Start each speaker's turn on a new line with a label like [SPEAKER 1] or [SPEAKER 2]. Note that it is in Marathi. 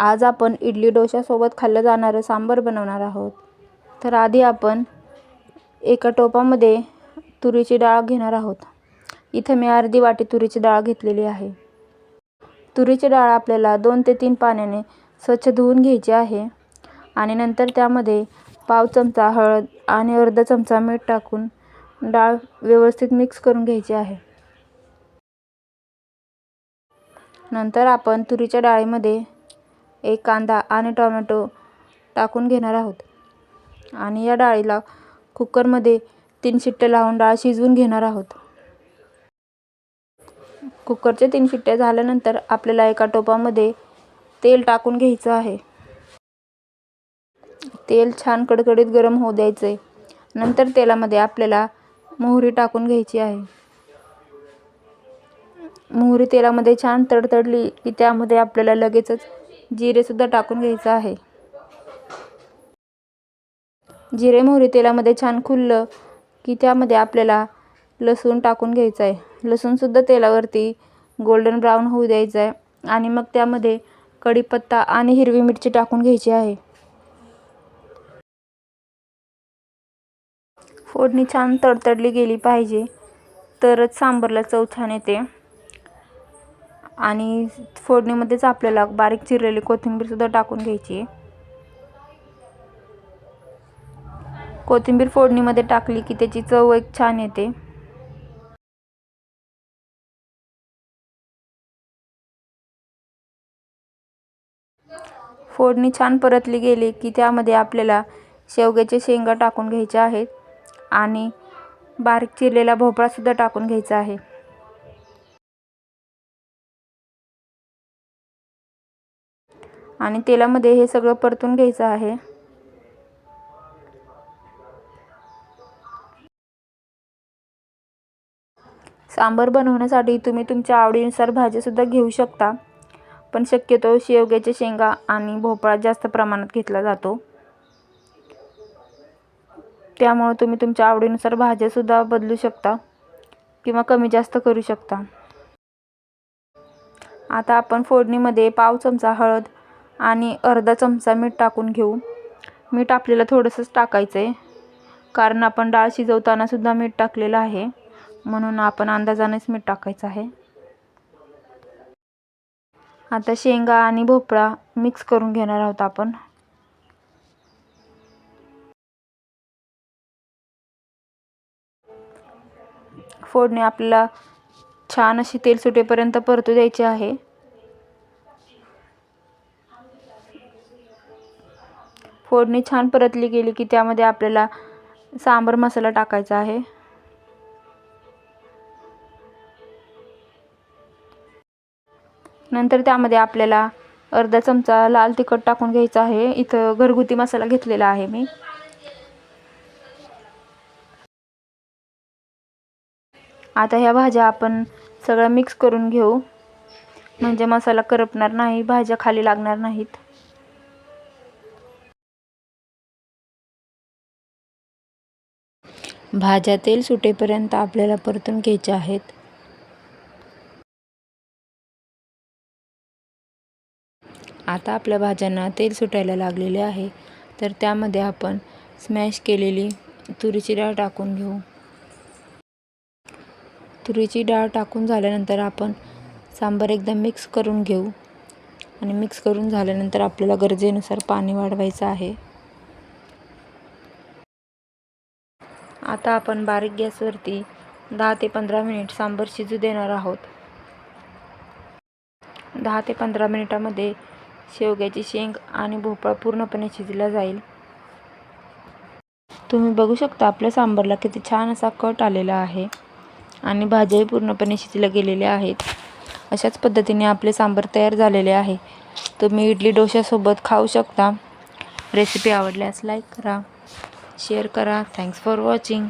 [SPEAKER 1] आज आपण इडली डोशासोबत खाल्लं जाणारं सांबार बनवणार आहोत. तर आधी आपण एका टोपामध्ये तुरीची डाळ घेणार आहोत. इथं मी अर्धी वाटी तुरीची डाळ घेतलेली आहे. तुरीची डाळ आपल्याला 2 ते 3 पाण्याने स्वच्छ धुवून घ्यायची आहे आणि नंतर त्यामध्ये पाव चमचा हळद आणि अर्धा चमचा मीठ टाकून डाळ व्यवस्थित मिक्स करून घ्यायची आहे. नंतर आपण तुरीच्या डाळीमध्ये एक कांदा आणि टोमॅटो टाकून घेणार आहोत आणि या डाळीला कुकरमध्ये 3 शिट्ट्या लावून डाळ शिजवून घेणार आहोत. कुकरच्या 3 शिट्ट्या झाल्यानंतर आपल्याला एका टोपामध्ये तेल टाकून घ्यायचं आहे. तेल छान कडकडीत गरम होऊ द्यायचे. नंतर तेलामध्ये आपल्याला मोहरी टाकून घ्यायची आहे. मोहरी तेलामध्ये छान तडतडली की त्यामध्ये आपल्याला लगेचच जिरेसुद्धा टाकून घ्यायचं आहे. जिरे मोहरी तेलामध्ये छान खुललं की त्यामध्ये आपल्याला लसूण टाकून घ्यायचं आहे. लसूणसुद्धा तेलावरती गोल्डन ब्राऊन होऊ द्यायचं आहे आणि मग त्यामध्ये कढीपत्ता आणि हिरवी मिरची टाकून घ्यायची आहे. फोडणी छान तडतडली गेली पाहिजे तरच सांबारला चव छान येते. आणि फोडणीमध्येच आपल्याला बारीक चिरलेली कोथिंबीरसुद्धा टाकून घ्यायची आहे. कोथिंबीर फोडणीमध्ये टाकली की त्याची चव एक छान येते. फोडणी छान परतली गेली की त्यामध्ये आपल्याला शेवग्याच्या शेंगा टाकून घ्यायच्या आहेत आणि बारीक चिरलेला भोपळासुद्धा टाकून घ्यायचा आहे. आणि तेलामध्ये हे सगळं परतून घ्यायचं आहे. सांबार बनवण्यासाठी तुम्ही तुमच्या आवडीनुसार भाज्यासुद्धा घेऊ शकता, पण शक्यतो शेवग्याच्या शेंगा आणि भोपळा जास्त प्रमाणात घेतला जातो. त्यामुळे तुम्ही तुमच्या आवडीनुसार भाज्यासुद्धा बदलू शकता किंवा कमी जास्त करू शकता. आता आपण फोडणीमध्ये पाव चमचा हळद आणि अर्धा चमचा मीठ टाकून घेऊ. मीठ आपल्याला थोडंसंच टाकायचं आहे कारण आपण डाळ शिजवताना सुद्धा मीठ टाकलेलं आहे, म्हणून आपण अंदाजानेच मीठ टाकायचं आहे. आता शेंगा आणि भोपळा मिक्स करून घेणार आहोत आपण. फोडणी आपल्याला छान अशी तेल सुटेपर्यंत परतू द्यायची आहे. फोडणी छान परतली गेली की त्यामध्ये आपल्याला सांबार मसाला टाकायचा आहे. नंतर त्यामध्ये आपल्याला अर्धा चमचा लाल तिखट टाकून घ्यायचं आहे. इथं घरगुती मसाला घेतलेला आहे मी. आता ह्या भाज्या आपण सगळं मिक्स करून घेऊ, म्हणजे मसाला करपणार नाही, भाज्या खाली लागणार नाहीत. भाज्या तेल सुटेपर्यंत आपल्याला परतून घ्यायच्या आहेत. आता आपल्या भाज्यांना तेल सुटायला लागलेले आहे, तर त्यामध्ये आपण स्मॅश केलेली तुरीची डाळ टाकून घेऊ. तुरीची डाळ टाकून झाल्यानंतर आपण सांबार एकदम मिक्स करून घेऊ आणि मिक्स करून झाल्यानंतर आपल्याला गरजेनुसार पाणी वाढवायचं आहे. आता आपण बारीक गॅसवरती 10 ते 15 मिनिट सांबार शिजू देणार आहोत. 10 ते 15 मिनिटामध्ये शेवग्याची शेंग आणि भोपळा पूर्णपणे शिजला जाईल. तुम्ही बघू शकता आपल्या सांबारला किती छान असा कट आलेला आहे आणि भाज्याही पूर्णपणे शिजल्या गेलेल्या आहेत. अशाच पद्धतीने आपले सांबार तयार झालेले आहे. तुम्ही इडली डोशासोबत खाऊ शकता. रेसिपी आवडल्यास लाईक करा, शेअर करा. Thanks for watching.